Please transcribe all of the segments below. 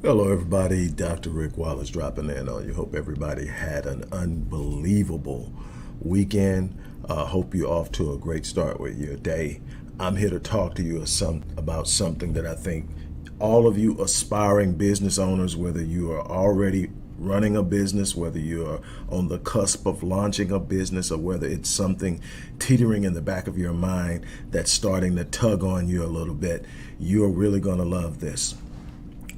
Hello, everybody. Dr. Rick Wallace dropping in on you. Hope everybody had an unbelievable weekend. Hope you're off to a great start with your day. I'm here to talk to you about something that I think all of you aspiring business owners, whether you are already running a business, whether you're on the cusp of launching a business, or whether it's something teetering in the back of your mind that's starting to tug on you a little bit, you're really going to love this.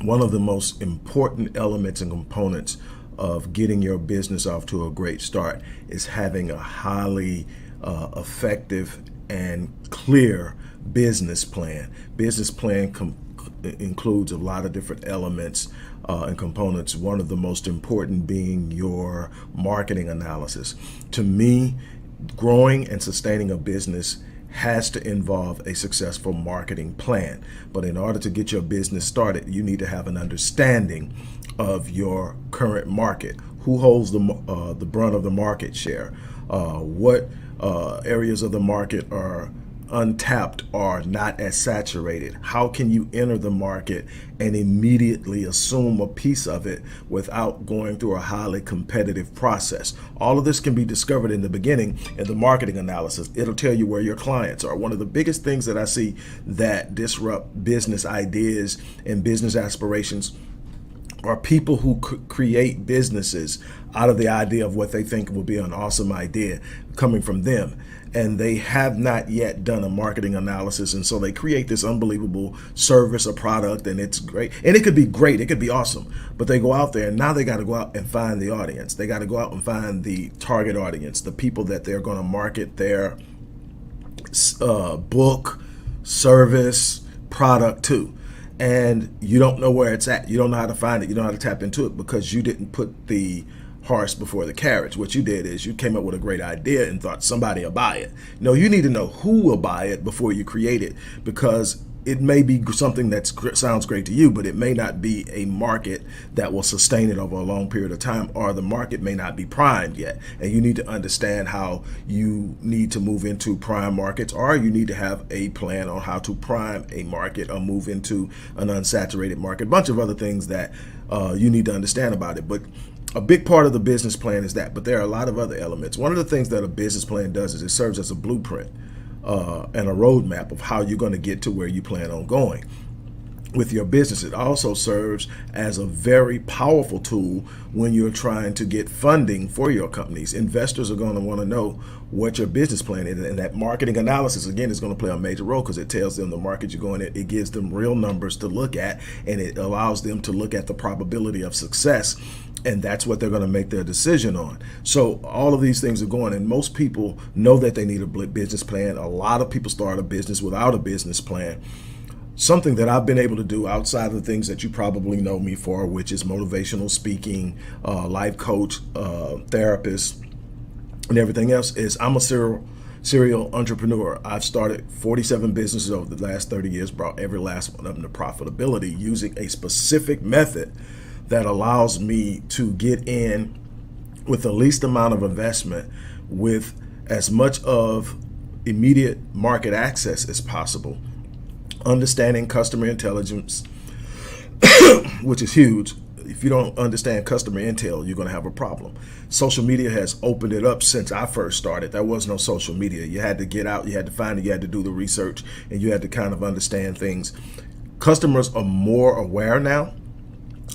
One of the most important elements and components of getting your business off to a great start is having a highly effective and clear business plan. Business plan includes a lot of different elements and components, one of the most important being your marketing analysis. To me, growing and sustaining a business has to involve a successful marketing plan. But in order to get your business started, you need to have an understanding of your current market. Who holds the brunt of the market share? What areas of the market are untapped or not as saturated? How can you enter the market and immediately assume a piece of it without going through a highly competitive process? All of this can be discovered in the beginning in the marketing analysis. It'll tell you where your clients are. One of the biggest things that I see that disrupt business ideas and business aspirations are people who create businesses out of the idea of what they think will be an awesome idea coming from them. And they have not yet done a marketing analysis. And so they create this unbelievable service or product, and it's great. And it could be great. It could be awesome. But they go out there, and now they got to go out and find the audience. They got to go out and find the target audience, the people that they're going to market their book, service, product to. And you don't know where it's at. You don't know how to find it. You don't know how to tap into it because you didn't put the horse before the carriage. What you did is you came up with a great idea and thought somebody will buy it. No, you need to know who will buy it before you create it, because it may be something that sounds great to you, but it may not be a market that will sustain it over a long period of time, or the market may not be primed yet. And you need to understand how you need to move into prime markets, or you need to have a plan on how to prime a market or move into an unsaturated market. A bunch of other things that you need to understand about it. But a big part of the business plan is that, but there are a lot of other elements. One of the things that a business plan does is it serves as a blueprint and a roadmap of how you're going to get to where you plan on going with your business. It also serves as a very powerful tool when you're trying to get funding for your companies. Investors are going to want to know what your business plan is, and that marketing analysis, again, is going to play a major role because it tells them the market you're going in. It gives them real numbers to look at, and it allows them to look at the probability of success, and that's what they're going to make their decision on. So all of these things are going, and most people know that they need a business plan. A lot of people start a business without a business plan. Something that I've been able to do outside of the things that you probably know me for, which is motivational speaking, life coach, therapist, and everything else, is I'm a serial entrepreneur. I've started 47 businesses over the last 30 years, brought every last one of them to profitability using a specific method that allows me to get in with the least amount of investment with as much of immediate market access as possible. Understanding customer intelligence, which is huge. If you don't understand customer intel, you're going to have a problem. Social media has opened it up since I first started. There was no social media. You had to get out, you had to find it, you had to do the research, and you had to kind of understand things. Customers are more aware now,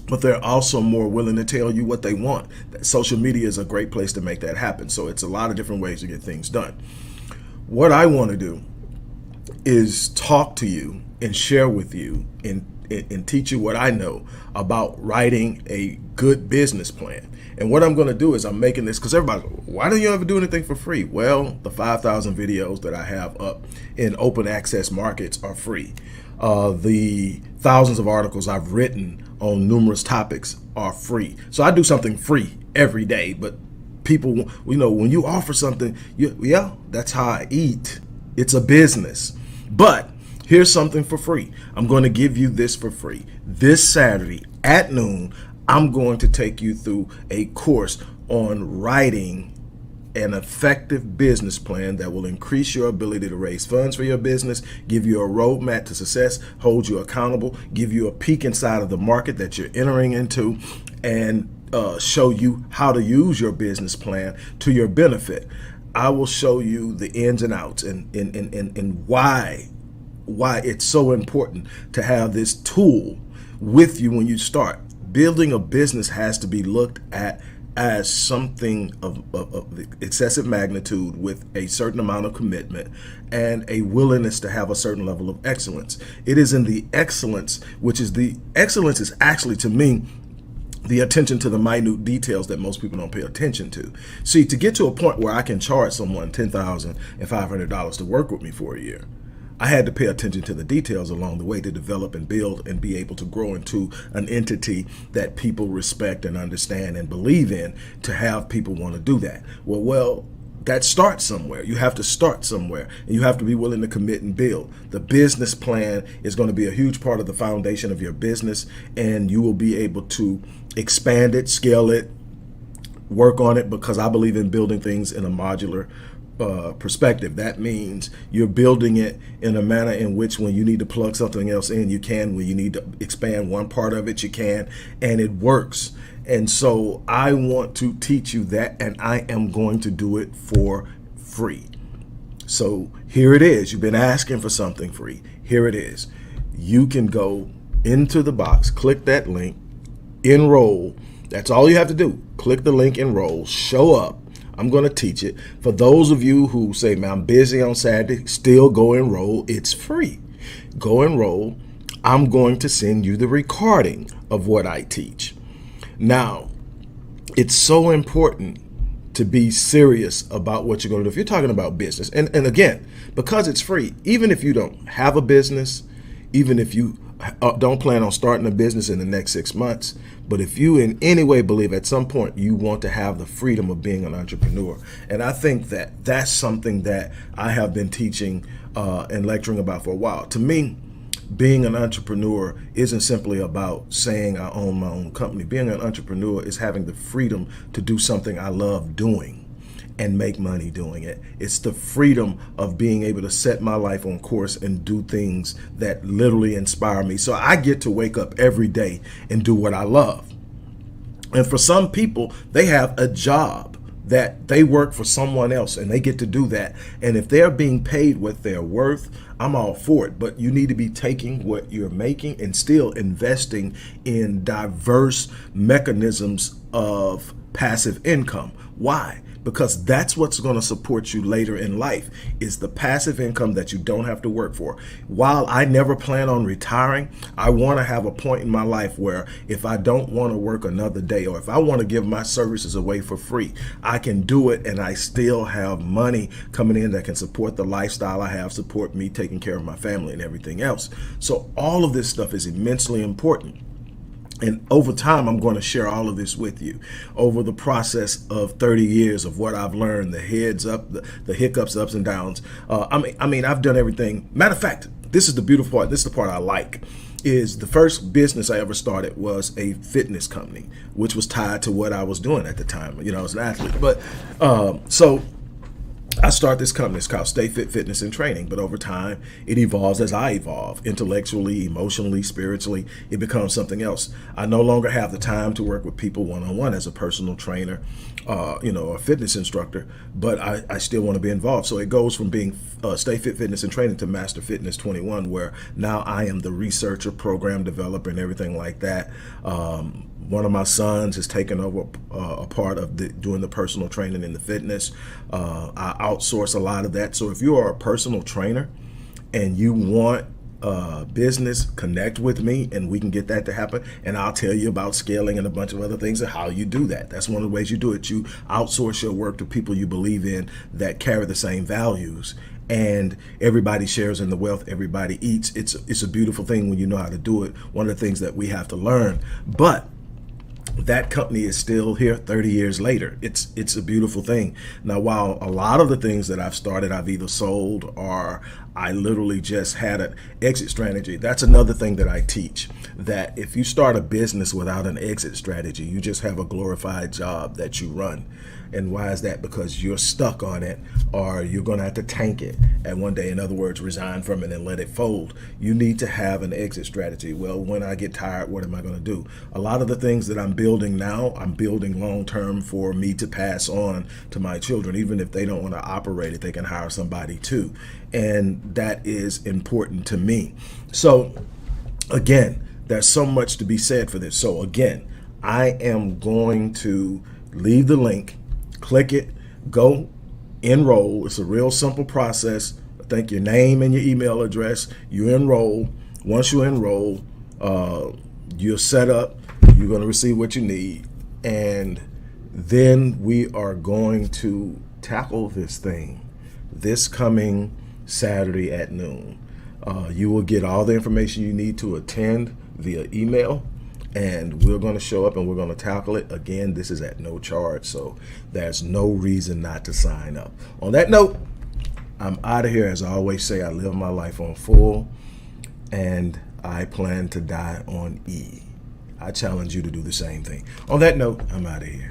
but they're also more willing to tell you what they want. Social media is a great place to make that happen. So it's a lot of different ways to get things done. What I want to do is talk to you and share with you and teach you what I know about writing a good business plan. And what I'm going to do is I'm making this because everybody, why don't you ever do anything for free? Well, the 5,000 videos that I have up in open access markets are free. The thousands of articles I've written on numerous topics are free. So I do something free every day, but people, when you offer something, yeah, that's how I eat. It's a business. But here's something for free. I'm going to give you this for free. This Saturday at noon, I'm going to take you through a course on writing an effective business plan that will increase your ability to raise funds for your business, give you a roadmap to success, hold you accountable, give you a peek inside of the market that you're entering into, and show you how to use your business plan to your benefit. I will show you the ins and outs and why it's so important to have this tool with you when you start. Building a business has to be looked at as something of excessive magnitude with a certain amount of commitment and a willingness to have a certain level of excellence. It is in the excellence, excellence is actually, to me, the attention to the minute details that most people don't pay attention to. See, to get to a point where I can charge someone $10,500 to work with me for a year, I had to pay attention to the details along the way to develop and build and be able to grow into an entity that people respect and understand and believe in, to have people want to do that. Well, that starts somewhere. You have to start somewhere, and you have to be willing to commit and build. The business plan is going to be a huge part of the foundation of your business, and you will be able to expand it, scale it, work on it, because I believe in building things in a modular perspective. That means you're building it in a manner in which when you need to plug something else in, you can. When you need to expand one part of it, you can, and it works. And so I want to teach you that, and I am going to do it for free. So here it is. You've been asking for something free. Here it is. You can go into the box, click that link, enroll. That's all you have to do. Click the link, enroll, show up. I'm going to teach it. For those of you who say, man, I'm busy on Saturday, still go enroll. It's free. Go enroll. I'm going to send you the recording of what I teach. Now, it's so important to be serious about what you're going to do. If you're talking about business, and again, because it's free, even if you don't have a business, even if you don't plan on starting a business in the next 6 months, but if you in any way believe at some point you want to have the freedom of being an entrepreneur, and I think that that's something that I have been teaching and lecturing about for a while. To me, being an entrepreneur isn't simply about saying I own my own company. Being an entrepreneur is having the freedom to do something I love doing and make money doing it. It's the freedom of being able to set my life on course and do things that literally inspire me. So I get to wake up every day and do what I love. And for some people, they have a job that they work for someone else and they get to do that. And if they're being paid what they're worth, I'm all for it. But you need to be taking what you're making and still investing in diverse mechanisms of passive income. Why? Because that's what's going to support you later in life, is the passive income that you don't have to work for. While I never plan on retiring, I want to have a point in my life where if I don't want to work another day, or if I want to give my services away for free, I can do it and I still have money coming in that can support the lifestyle I have, support me taking care of my family and everything else. So all of this stuff is immensely important. And over time, I'm going to share all of this with you over the process of 30 years of what I've learned, the heads up, the hiccups, ups and downs. I mean, I've done everything. Matter of fact, this is the beautiful part. This is the part I like. Is the first business I ever started was a fitness company, which was tied to what I was doing at the time. You know, I was an athlete. But so I started this company. It's called Stay Fit Fitness and Training. But over time, it evolves as I evolve, intellectually, emotionally, spiritually. It becomes something else. I no longer have the time to work with people one-on-one as a personal trainer, a fitness instructor, but I still want to be involved. So it goes from being Stay Fit Fitness and Training to Master Fitness 21, where now I am the researcher, program developer, and everything like that. One of my sons has taken over a part of doing the personal training in the fitness. I outsource a lot of that. So if you are a personal trainer and you want business, connect with me and we can get that to happen. And I'll tell you about scaling and a bunch of other things and how you do that. That's one of the ways you do it. You outsource your work to people you believe in that carry the same values. And everybody shares in the wealth, everybody eats. It's a beautiful thing when you know how to do it. One of the things that we have to learn. But that company is still here 30 years later. It's a beautiful thing. Now, while a lot of the things that I've started, I've either sold or I literally just had an exit strategy. That's another thing that I teach, that if you start a business without an exit strategy, you just have a glorified job that you run. And why is that? Because you're stuck on it, or you're going to have to tank it at one day. In other words, resign from it and let it fold. You need to have an exit strategy. Well, when I get tired, what am I going to do? A lot of the things that I'm building now, I'm building long term for me to pass on to my children. Even if they don't want to operate it, they can hire somebody too. And that is important to me. So again, there's so much to be said for this. So again, I am going to leave the link. Click it, go enroll. It's a real simple process. I think your name and your email address, you enroll. Once you enroll, you're set up, you're going to receive what you need, and then we are going to tackle this thing this coming Saturday at noon. You will get all the information you need to attend via email, and we're going to show up and we're going to tackle it. Again, this is at no charge, so there's no reason not to sign up. On that note, I'm out of here. As I always say, I live my life on full, and I plan to die on E. I challenge you to do the same thing. On that note, I'm out of here.